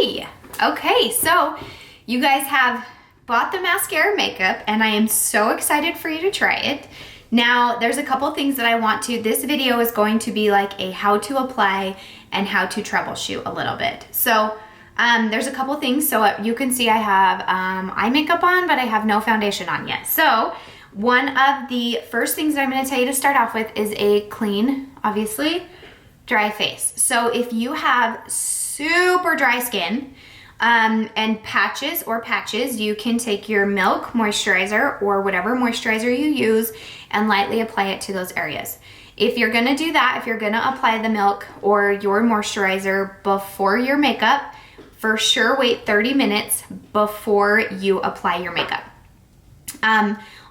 Yay! Okay, so you guys have bought the Maskcara Makeup and I am so excited for you to try it. Now, there's a couple things that I want to, this video is going to be like a how to apply and how to troubleshoot a little bit. So there's a couple things. So you can see I have eye makeup on, but I have no foundation on yet. So one of the first things that I'm gonna tell you to start off with is a clean, obviously, dry face. So if you have super dry skin and patches, you can take your Milk moisturizer or whatever moisturizer you use and lightly apply it to those areas. If you're gonna do that, if you're gonna apply the Milk or your moisturizer before your makeup, for sure wait 30 minutes before you apply your makeup.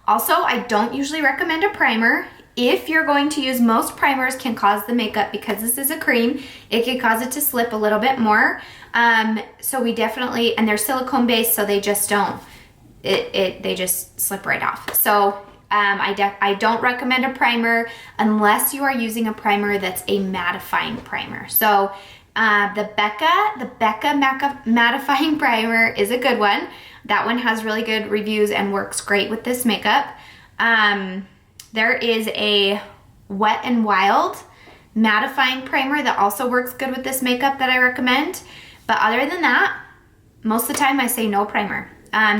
Also, I don't usually recommend a primer. If you're going to use, most primers can cause the makeup, because this is a cream, it can cause it to slip a little bit more. So we definitely, and they're silicone based, so they just don't, they just slip right off. So I don't recommend a primer unless you are using a primer that's a mattifying primer. So the Becca mattifying primer is a good one. That one has really good reviews and works great with this makeup. There is a Wet n Wild mattifying primer that also works good with this makeup that I recommend. But other than that, most of the time I say no primer.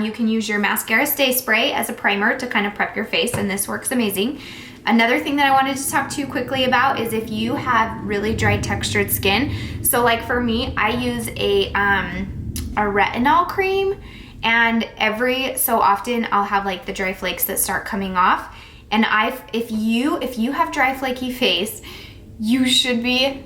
You can use your Mascara Stay Spray as a primer to kind of prep your face, and this works amazing. Another thing that I wanted to talk to you quickly about is if you have really dry textured skin. So like for me, I use a retinol cream, and every so often I'll have like the dry flakes that start coming off. And if you have dry flaky face, you should be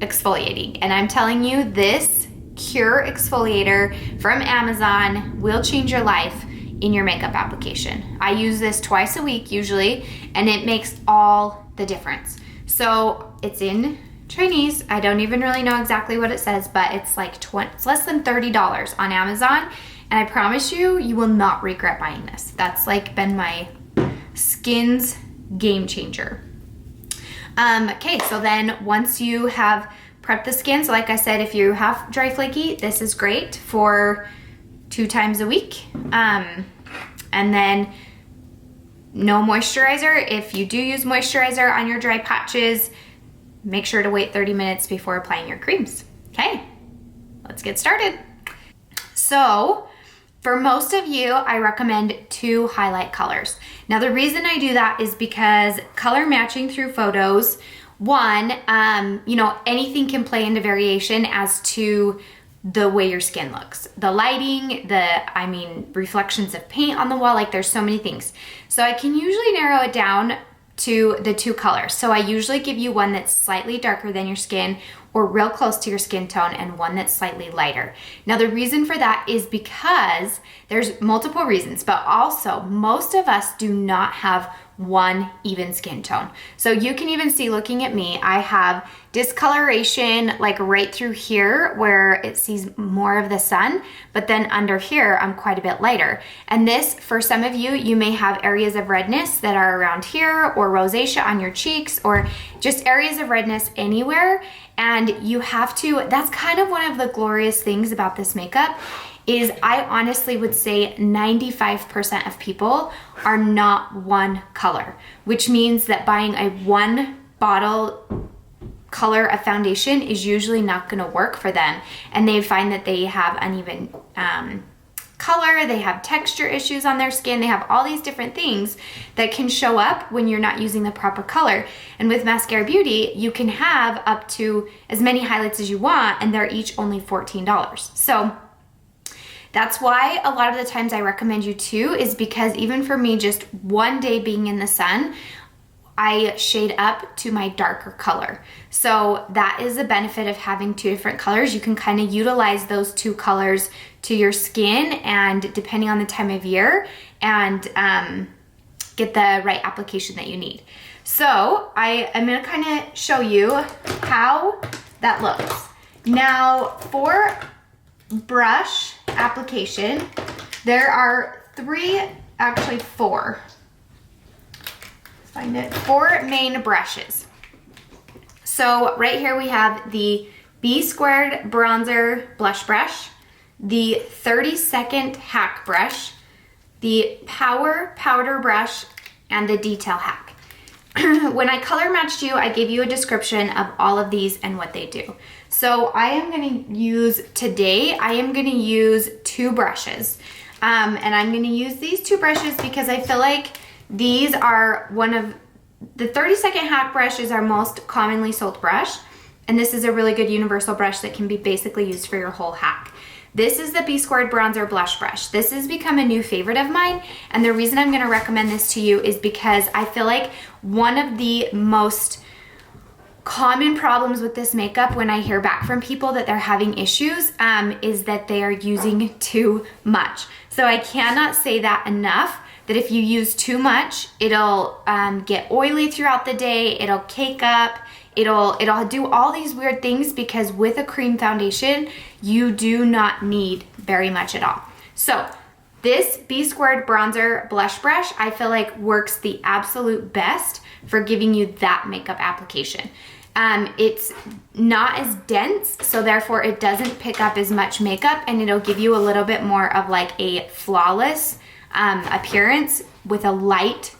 exfoliating. And I'm telling you, this Cure exfoliator from Amazon will change your life in your makeup application. I use this twice a week usually, and it makes all the difference. So it's in Chinese. I don't even really know exactly what it says, but it's like it's less than $30 on Amazon. And I promise you, you will not regret buying this. That's like been my skin's game changer. Okay, so then once you have prepped the skin, so like I said, if you have dry flaky, this is great for 2 times a week. And then no moisturizer. If you do use moisturizer on your dry patches, make sure to wait 30 minutes before applying your creams. Okay, let's get started. So for most of you, I recommend 2 highlight colors. Now the reason I do that is because color matching through photos, one, you know, anything can play into variation as to the way your skin looks. The lighting, reflections of paint on the wall, like there's so many things. So I can usually narrow it down to the 2 colors. So I usually give you one that's slightly darker than your skin or real close to your skin tone, and one that's slightly lighter. Now the reason for that is because there's multiple reasons, but also most of us do not have one even skin tone. So you can even see, looking at me, I have discoloration like right through here where it sees more of the sun, but then under here I'm quite a bit lighter. And this, for some of you, you may have areas of redness that are around here, or rosacea on your cheeks, or just areas of redness anywhere. And you have to, that's kind of one of the glorious things about this makeup, is I honestly would say 95% of people are not one color, which means that buying a 1 bottle color of foundation is usually not gonna work for them. And they find that they have uneven color, they have texture issues on their skin, they have all these different things that can show up when you're not using the proper color. And with Maskcara Beauty, you can have up to as many highlights as you want, and they're each only $14. So that's why a lot of the times I recommend you 2, is because even for me, just one day being in the sun, I shade up to my darker color. So that is the benefit of having 2 different colors. You can kind of utilize those 2 colors to your skin, and depending on the time of year, and get the right application that you need. So I'm gonna kind of show you how that looks. Now for brush application, there are 4 4 main brushes. So right here we have the B Squared Bronzer Blush Brush, the 30-second Hack Brush, the Power Powder Brush, and the Detail Hack. When I color matched you, I gave you a description of all of these and what they do. So I am gonna use, today, I am gonna use 2 brushes. And I'm gonna use these 2 brushes because I feel like these are one of, the 30-second Hack Brush is our most commonly sold brush. And this is a really good universal brush that can be basically used for your whole hack. This is the B Squared Bronzer Blush Brush. This has become a new favorite of mine, and the reason I'm gonna recommend this to you is because I feel like one of the most common problems with this makeup when I hear back from people that they're having issues is that they are using too much. So I cannot say that enough, that if you use too much, it'll get oily throughout the day, it'll cake up, it'll do all these weird things, because with a cream foundation, you do not need very much at all. So this B Squared Bronzer Blush Brush, I feel like works the absolute best for giving you that makeup application. It's not as dense, so therefore it doesn't pick up as much makeup, and it'll give you a little bit more of like a flawless appearance with a light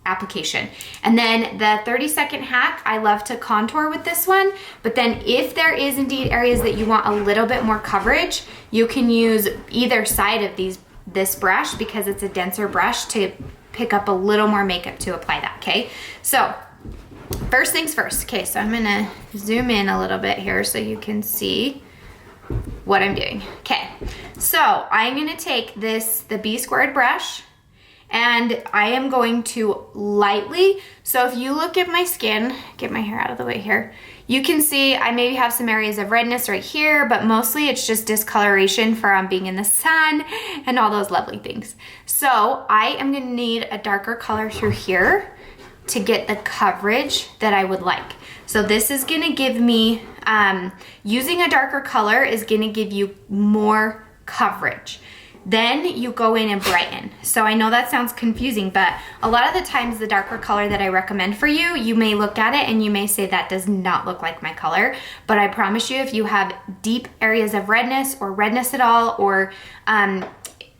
application. And then the 30-second hack, I love to contour with this one, but then if there is indeed areas that you want a little bit more coverage, you can use either side of this brush, because it's a denser brush, to pick up a little more makeup to apply that, okay? So first things first. Okay, so I'm gonna zoom in a little bit here so you can see what I'm doing. Okay, so I'm gonna take the B Squared brush, and I am going to lightly, so if you look at my skin, get my hair out of the way here, you can see I maybe have some areas of redness right here, but mostly it's just discoloration from being in the sun and all those lovely things. So I am gonna need a darker color through here to get the coverage that I would like. So this is gonna give me, using a darker color is gonna give you more coverage. Then you go in and brighten. So I know that sounds confusing, but a lot of the times the darker color that I recommend for you, you may look at it and you may say that does not look like my color, but I promise you, if you have deep areas of redness or redness at all, or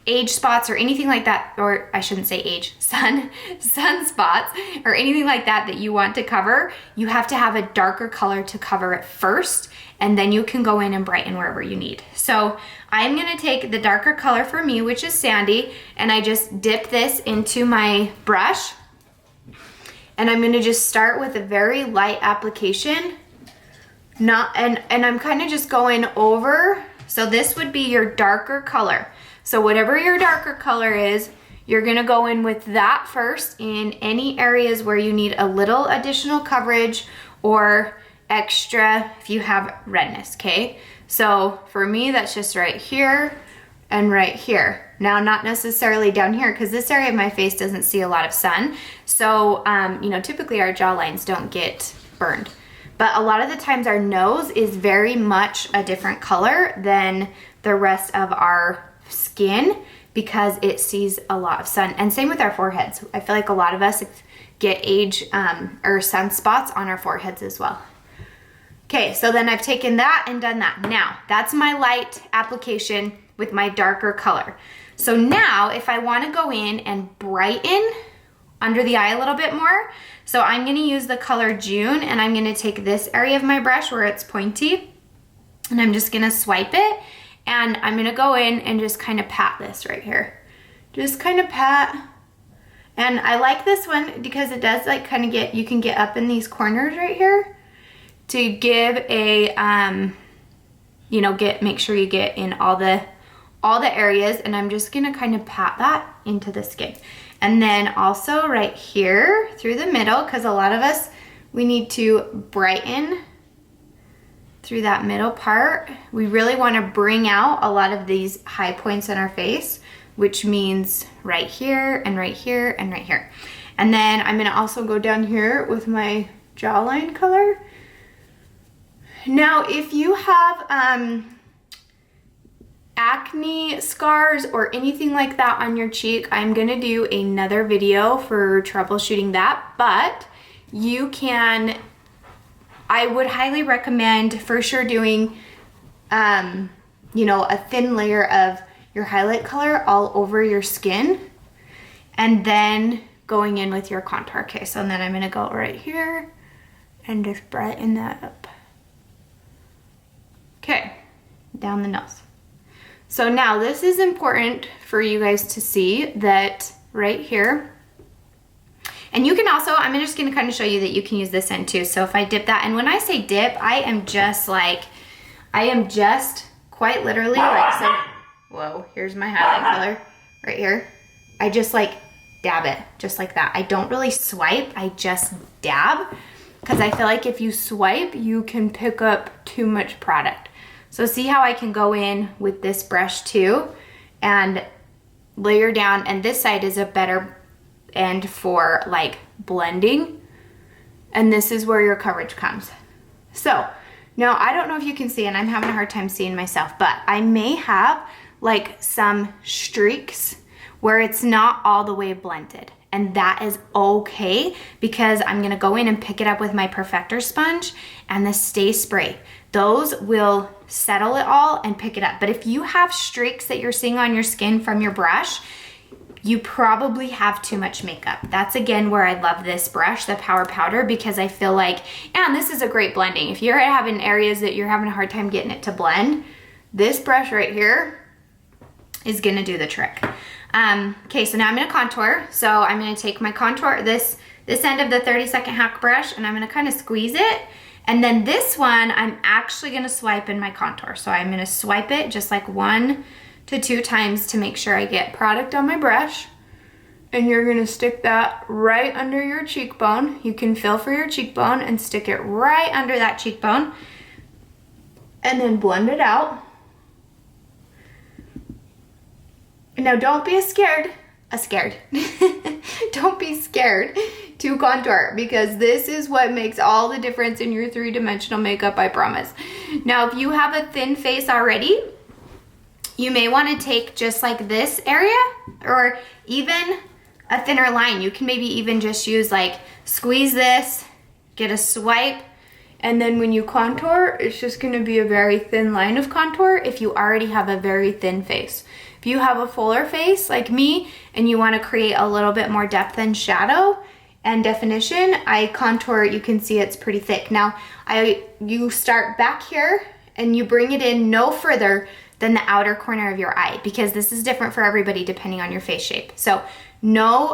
age spots or anything like that, or I shouldn't say age, sun spots or anything like that that you want to cover, you have to have a darker color to cover it first, and then you can go in and brighten wherever you need. So I'm gonna take the darker color for me, which is Sandy, and I just dip this into my brush, and I'm gonna just start with a very light application. And I'm kind of just going over, so this would be your darker color. So whatever your darker color is, you're gonna go in with that first in any areas where you need a little additional coverage or extra if you have redness, okay? So for me, that's just right here and right here. Now, not necessarily down here, because this area of my face doesn't see a lot of sun. So, you know, typically our jawlines don't get burned. But a lot of the times our nose is very much a different color than the rest of our skin, because it sees a lot of sun. And same with our foreheads. I feel like a lot of us get age or sunspots on our foreheads as well. Okay, so then I've taken that and done that. Now, that's my light application with my darker color. So now, if I wanna go in and brighten under the eye a little bit more, so I'm gonna use the color June, and I'm gonna take this area of my brush where it's pointy, and I'm just gonna swipe it, and I'm gonna go in and just kind of pat this right here. Just kind of pat. And I like this one because it does like kind of get, you can get up in these corners right here to give a, you know, make sure you get in all the areas, and I'm just gonna kind of pat that into the skin. And then also right here through the middle, because a lot of us, we need to brighten through that middle part. We really want to bring out a lot of these high points in our face, which means right here and right here and right here. And then I'm gonna also go down here with my jawline color. Now, if you have acne scars or anything like that on your cheek, I'm gonna do another video for troubleshooting that, but you can I would highly recommend for sure doing, you know, a thin layer of your highlight color all over your skin and then going in with your contour. Okay, so then I'm gonna go right here and just brighten that up. Okay, down the nose. So now this is important for you guys to see that right here. And you can also, I'm just gonna kind of show you that you can use this end too. So if I dip that, and when I say dip, I am just quite literally like, so, whoa, here's my highlight color right here. I just like dab it, just like that. I don't really swipe, I just dab, because I feel like if you swipe, you can pick up too much product. So see how I can go in with this brush too and layer down, and this side is a better end for like blending, and this is where your coverage comes. So now I don't know if you can see, and I'm having a hard time seeing myself, but I may have like some streaks where it's not all the way blended, and that is okay because I'm gonna go in and pick it up with my Perfector sponge and the Stay Spray. Those will settle it all and pick it up. But if you have streaks that you're seeing on your skin from your brush, you probably have too much makeup. That's again where I love this brush, the Power Powder, because I feel like, and this is a great blending. If you're having areas that you're having a hard time getting it to blend, this brush right here is gonna do the trick. Okay, so now I'm gonna contour. So I'm gonna take my contour, this end of the 30-second hack brush, and I'm gonna kind of squeeze it. And then this one, I'm actually gonna swipe in my contour. So I'm gonna swipe it just like 1 to 2 times to make sure I get product on my brush. And you're gonna stick that right under your cheekbone. You can feel for your cheekbone and stick it right under that cheekbone. And then blend it out. Now don't be scared. Don't be scared to contour, because this is what makes all the difference in your 3-dimensional makeup, I promise. Now, if you have a thin face already, you may want to take just like this area, or even a thinner line. You can maybe even just use like, squeeze this, get a swipe, and then when you contour, it's just gonna be a very thin line of contour if you already have a very thin face. If you have a fuller face like me and you want to create a little bit more depth and shadow and definition, I contour, you can see it's pretty thick. Now, you start back here and you bring it in no further than the outer corner of your eye, because this is different for everybody depending on your face shape. So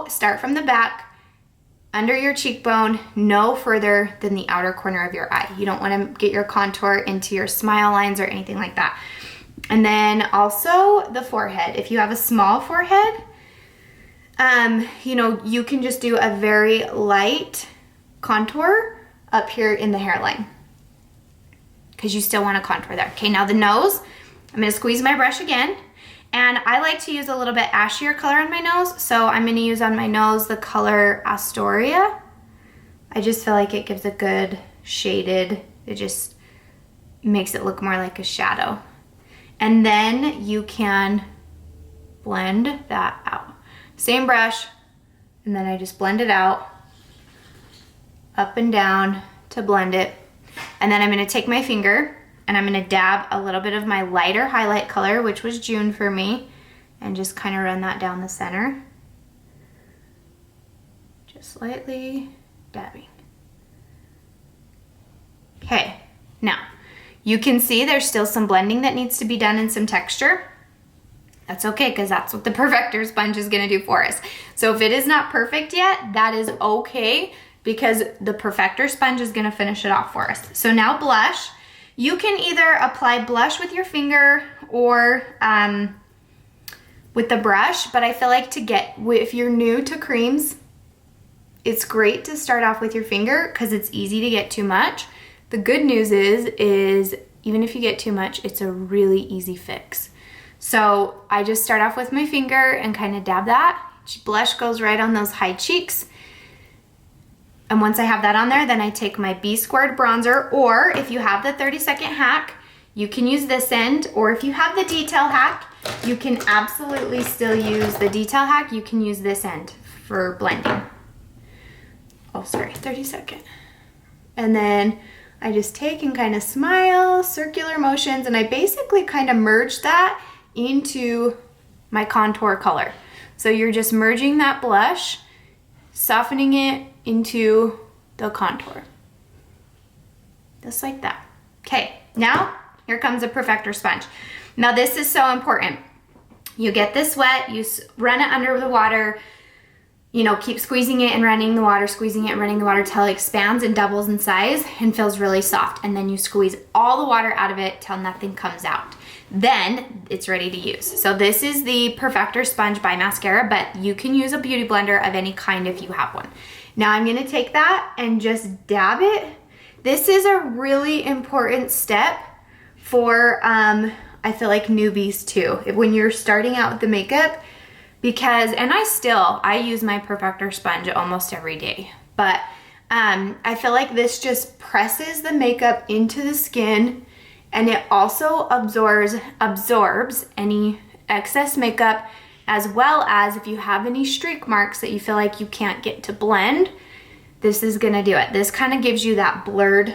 start from the back, under your cheekbone, no further than the outer corner of your eye. You don't want to get your contour into your smile lines or anything like that. And then also the forehead. If you have a small forehead, you know, you can just do a very light contour up here in the hairline, because you still want to contour there. Okay, now the nose, I'm going to squeeze my brush again, and I like to use a little bit ashier color on my nose, so I'm going to use on my nose the color Astoria. I just feel like it gives a good shaded, it just makes it look more like a shadow. And then you can blend that out. Same brush, and then I just blend it out, up and down to blend it. And then I'm gonna take my finger and I'm gonna dab a little bit of my lighter highlight color, which was June for me, and just kind of run that down the center. Just lightly dabbing. Okay, now, you can see there's still some blending that needs to be done and some texture. That's okay, because that's what the Perfector sponge is gonna do for us. So if it is not perfect yet, that is okay, because the Perfector sponge is gonna finish it off for us. So now blush. You can either apply blush with your finger or with the brush, but I feel like if you're new to creams, it's great to start off with your finger because it's easy to get too much. The good news is even if you get too much, it's a really easy fix. So I just start off with my finger and kind of dab that. Blush goes right on those high cheeks. And once I have that on there, then I take my B squared bronzer, or if you have the 30-second hack, you can use this end, or if you have the detail hack, you can absolutely still use the detail hack. You can use this end for blending. Oh, sorry, 30-second. And then I just take and kind of smile, circular motions, and I basically kind of merge that into my contour color. So you're just merging that blush, softening it into the contour. Just like that. Okay, now here comes a perfector sponge. Now this is so important. You get this wet, you run it under the water, you know, keep squeezing it and running the water, squeezing it and running the water till it expands and doubles in size and feels really soft. And then you squeeze all the water out of it till nothing comes out. Then it's ready to use. So this is the Perfector Sponge by Maskcara, but you can use a beauty blender of any kind if you have one. Now I'm gonna take that and just dab it. This is a really important step for, I feel like newbies too. When you're starting out with the makeup, because, and I use my Perfector sponge almost every day, but I feel like this just presses the makeup into the skin, and it also absorbs any excess makeup, as well as if you have any streak marks that you feel like you can't get to blend, this is gonna do it. This kind of gives you that blurred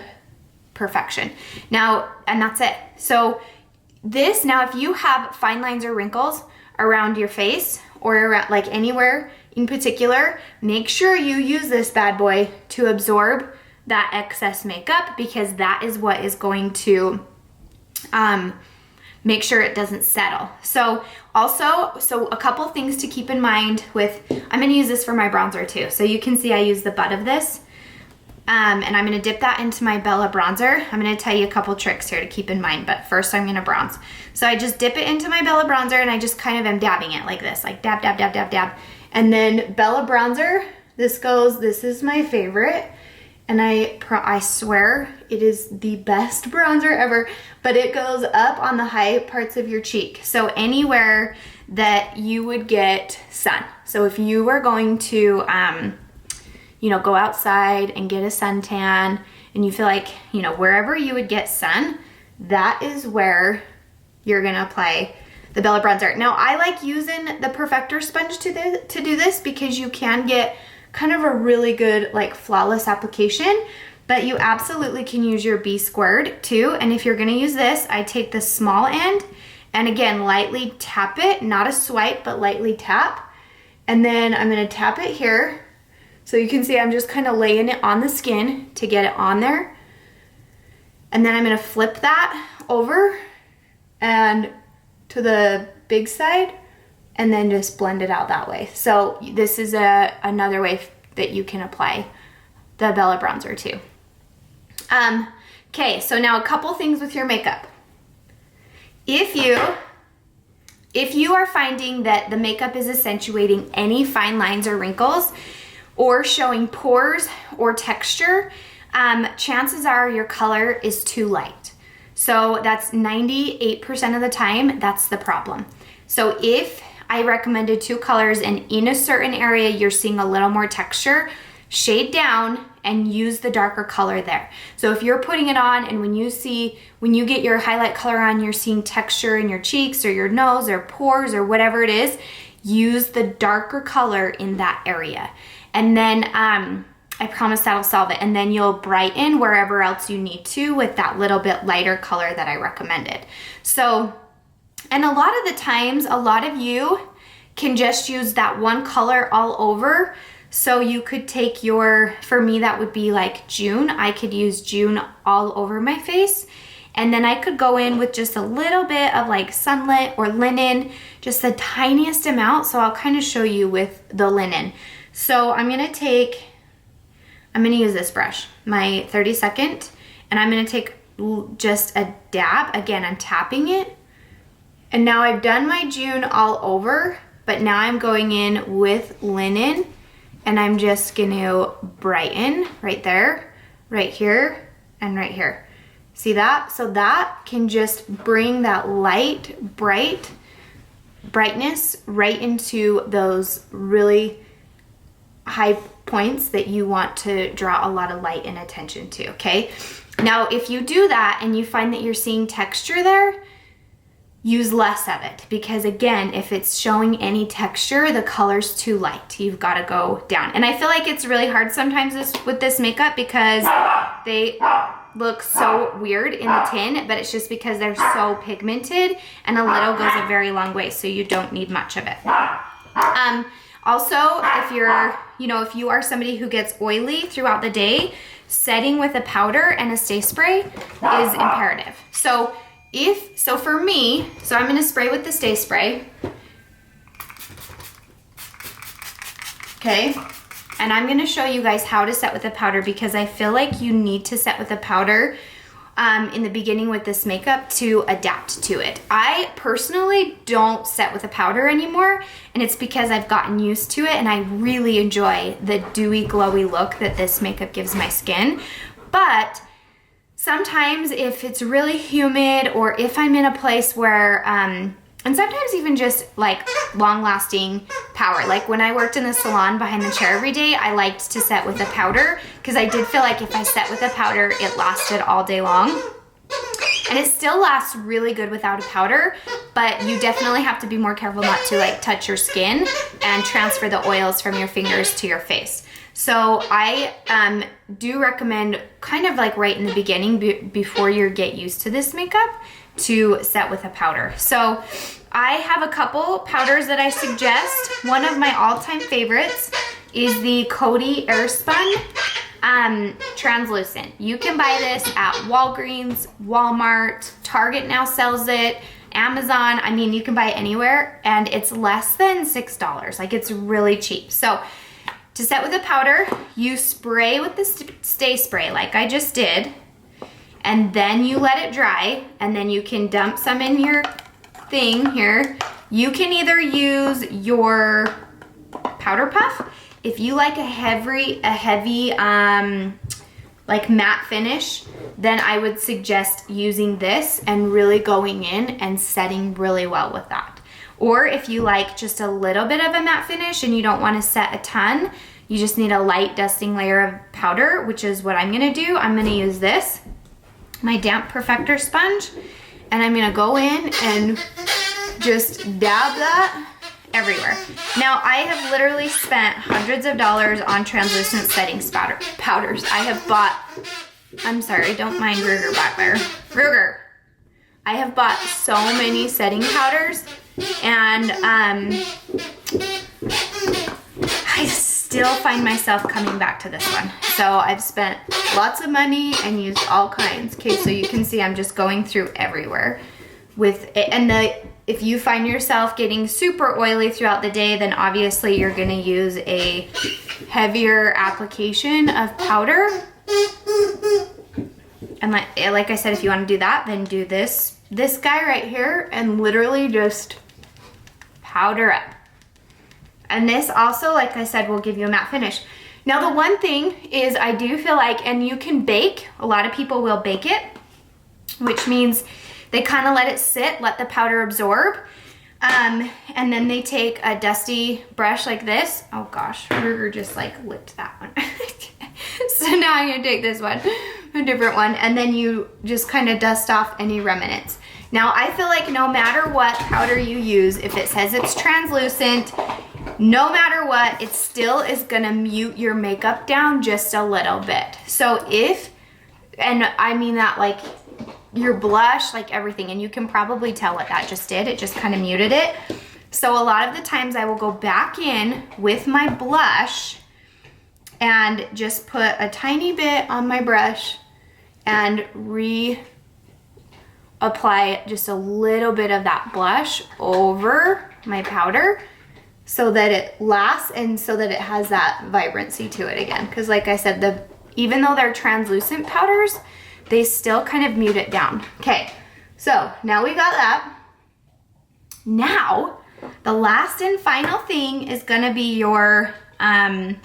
perfection. Now, and that's it. So this, now if you have fine lines or wrinkles around your face, or around, like anywhere in particular, make sure you use this bad boy to absorb that excess makeup, because that is what is going to make sure it doesn't settle. So also, a couple things to keep in mind with, I'm gonna use this for my bronzer too. So you can see I use the butt of this, and I'm gonna dip that into my Bella bronzer. I'm gonna tell you a couple tricks here to keep in mind, but first I'm gonna bronze. So I just dip it into my Bella bronzer, and I just kind of am dabbing it like this, like dab, dab, dab, dab, dab. And then Bella bronzer, this is my favorite. And I swear it is the best bronzer ever, but it goes up on the high parts of your cheek. So anywhere that you would get sun. So if you were going to, you know, go outside and get a suntan, and you feel like, you know, wherever you would get sun, that is where you're gonna apply the Bella bronzer. Now I like using the Perfector sponge to do this, because you can get kind of a really good, like, flawless application, but you absolutely can use your B squared too. And if you're gonna use this, I take the small end and again, lightly tap it, not a swipe, but lightly tap. And then I'm gonna tap it here. So you can see I'm just kind of laying it on the skin to get it on there. And then I'm gonna flip that over and to the big side, and then just blend it out that way. So this is another way that you can apply the Bella bronzer too. Okay, so now a couple things with your makeup. If you are finding that the makeup is accentuating any fine lines or wrinkles, or showing pores or texture, chances are your color is too light. So that's 98% of the time, that's the problem. So if I recommended 2 colors and in a certain area you're seeing a little more texture, shade down and use the darker color there. So if you're putting it on and when you get your highlight color on, you're seeing texture in your cheeks or your nose or pores or whatever it is, use the darker color in that area. And then I promise that'll solve it. And then you'll brighten wherever else you need to with that little bit lighter color that I recommended. So, and a lot of the times, a lot of you can just use that one color all over. So you could take for me that would be like June. I could use June all over my face. And then I could go in with just a little bit of like Sunlit or Linen, just the tiniest amount. So I'll kind of show you with the Linen. So I'm gonna use this brush, my 32nd, and I'm gonna take just a dab. Again, I'm tapping it. And now I've done my June all over, but now I'm going in with Linen, and I'm just gonna brighten right there, right here, and right here. See that? So that can just bring that light, brightness right into those really high points that you want to draw a lot of light and attention to, okay? Now, if you do that and you find that you're seeing texture there, use less of it, because again, if it's showing any texture, the color's too light. You've got to go down. And I feel like it's really hard sometimes with this makeup, because look so weird in the tin, but it's just because they're so pigmented, and a little goes a very long way, so you don't need much of it. Also, if you're, if you are somebody who gets oily throughout the day, setting with a powder and a stay spray is imperative. So for me, I'm gonna spray with the stay spray. Okay, and I'm gonna show you guys how to set with a powder, because I feel like you need to set with a powder in the beginning with this makeup to adapt to it. I personally don't set with a powder anymore, and it's because I've gotten used to it, and I really enjoy the dewy, glowy look that this makeup gives my skin. But sometimes if it's really humid, or if I'm in a place where, and sometimes even just like long-lasting power. Like when I worked in the salon behind the chair every day, I liked to set with a powder, because I did feel like if I set with a powder, it lasted all day long. And it still lasts really good without a powder, but you definitely have to be more careful not to like touch your skin and transfer the oils from your fingers to your face. So I do recommend kind of like right in the beginning, before you get used to this makeup, to set with a powder. So I have a couple powders that I suggest. One of my all-time favorites is the Coty Airspun translucent. You can buy this at Walgreens, Walmart, Target now sells it, Amazon. I mean, you can buy it anywhere, and it's less than $6. Like, it's really cheap. So to set with a powder, you spray with the stay spray like I just did, and then you let it dry, and then you can dump some in your thing here. You can either use your powder puff. If you like a heavy like matte finish, then I would suggest using this and really going in and setting really well with that. Or if you like just a little bit of a matte finish and you don't want to set a ton, you just need a light dusting layer of powder, which is what I'm gonna do. I'm gonna use this, my Damp Perfector sponge, and I'm gonna go in and just dab that everywhere. Now, I have literally spent hundreds of dollars on translucent setting powders. I have bought, I'm sorry, don't mind Ruger back there. Ruger. I have bought so many setting powders, and I still find myself coming back to this one. So I've spent lots of money and used all kinds. Okay, so you can see I'm just going through everywhere with it. And if you find yourself getting super oily throughout the day, then obviously you're gonna use a heavier application of powder. And like I said, if you wanna do that, then do this guy right here and literally just powder up. And this also, like I said, will give you a matte finish. Now, the one thing is I do feel like, and you can bake, a lot of people will bake it, which means they kind of let it sit, let the powder absorb, and then they take a dusty brush like this. Oh gosh, Ruger just like licked that one. So now I'm gonna take this one, a different one, and then you just kind of dust off any remnants. Now, I feel like no matter what powder you use, if it says it's translucent, no matter what, it still is gonna mute your makeup down just a little bit. So and I mean that like your blush, like everything, and you can probably tell what that just did. It just kind of muted it. So a lot of the times I will go back in with my blush and just put a tiny bit on my brush and apply just a little bit of that blush over my powder so that it lasts and so that it has that vibrancy to it again. Because like I said, even though they're translucent powders, they still kind of mute it down. Okay, so now we got that. Now, the last and final thing is gonna be your, well,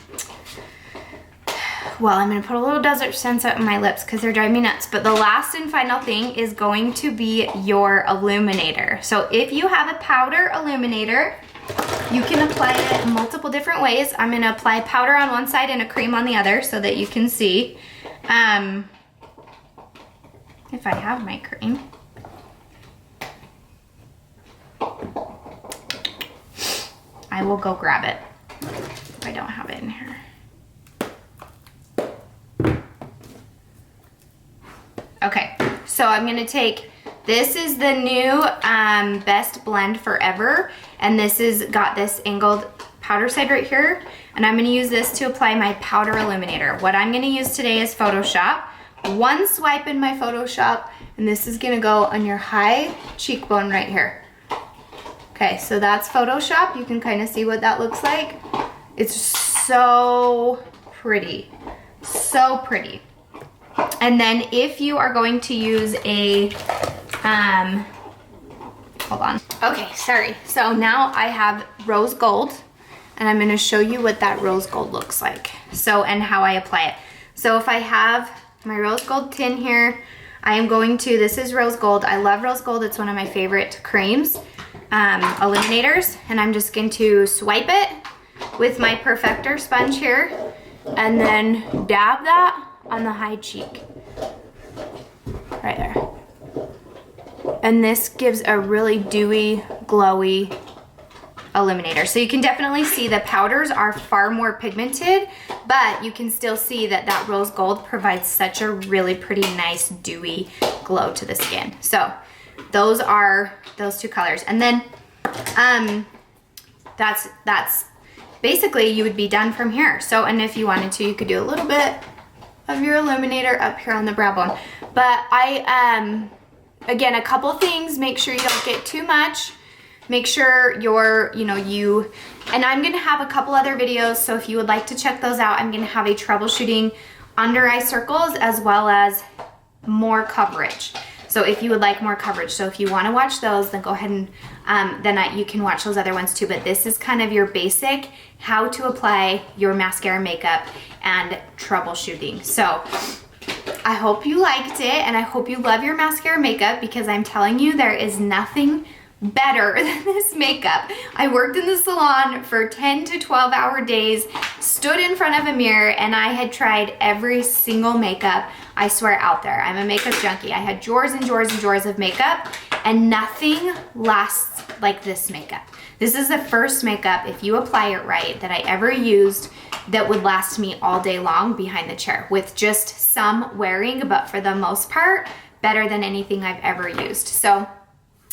I'm gonna put a little desert scent in my lips because they're driving me nuts, but the last and final thing is going to be your illuminator. So if you have a powder illuminator, you can apply it in multiple different ways. I'm gonna apply powder on one side and a cream on the other so that you can see. If I have my cream. I will go grab it if I don't have it in here. So I'm gonna take, this is the new Best Blend Forever, and this is got this angled powder side right here, and I'm gonna use this to apply my powder illuminator. What I'm gonna use today is Photoshop. One swipe in my Photoshop, and this is gonna go on your high cheekbone right here. Okay, so that's Photoshop. You can kind of see what that looks like. It's so pretty, so pretty. And then if you are going to use a, hold on. Okay, sorry. So now I have rose gold, and I'm gonna show you what that rose gold looks like. So, and how I apply it. So if I have my rose gold tin here, I am going to, this is rose gold. I love rose gold. It's one of my favorite creams, illuminators. And I'm just going to swipe it with my Perfector sponge here, and then dab that on the high cheek, right there. And this gives a really dewy, glowy illuminator. So you can definitely see the powders are far more pigmented, but you can still see that that rose gold provides such a really pretty, nice, dewy glow to the skin. So those are those two colors. And then that's basically, you would be done from here. So, and if you wanted to, you could do a little bit of your illuminator up here on the brow bone. But again, a couple things, make sure you don't get too much. Make sure you're, and I'm gonna have a couple other videos, so if you would like to check those out, I'm gonna have a troubleshooting under eye circles as well as more coverage. So if you would like more coverage, so if you wanna watch those, then go ahead and you can watch those other ones too, but this is kind of your basic how to apply your mascara makeup and troubleshooting. So I hope you liked it, and I hope you love your mascara makeup, because I'm telling you, there is nothing better than this makeup. I worked in the salon for 10 to 12 hour days, stood in front of a mirror, and I had tried every single makeup, I swear, out there. I'm a makeup junkie. I had drawers and drawers and drawers of makeup, and nothing lasts like this makeup. This is the first makeup, if you apply it right, that I ever used that would last me all day long behind the chair, with just some wearing, but for the most part, better than anything I've ever used. So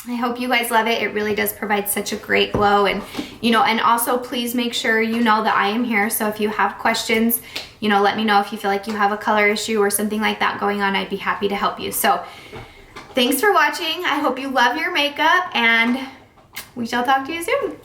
I hope you guys love it. It really does provide such a great glow, and and also please make sure you know that I am here. So if you have questions, let me know if you feel like you have a color issue or something like that going on. I'd be happy to help you. So thanks for watching. I hope you love your makeup, and we shall talk to you soon.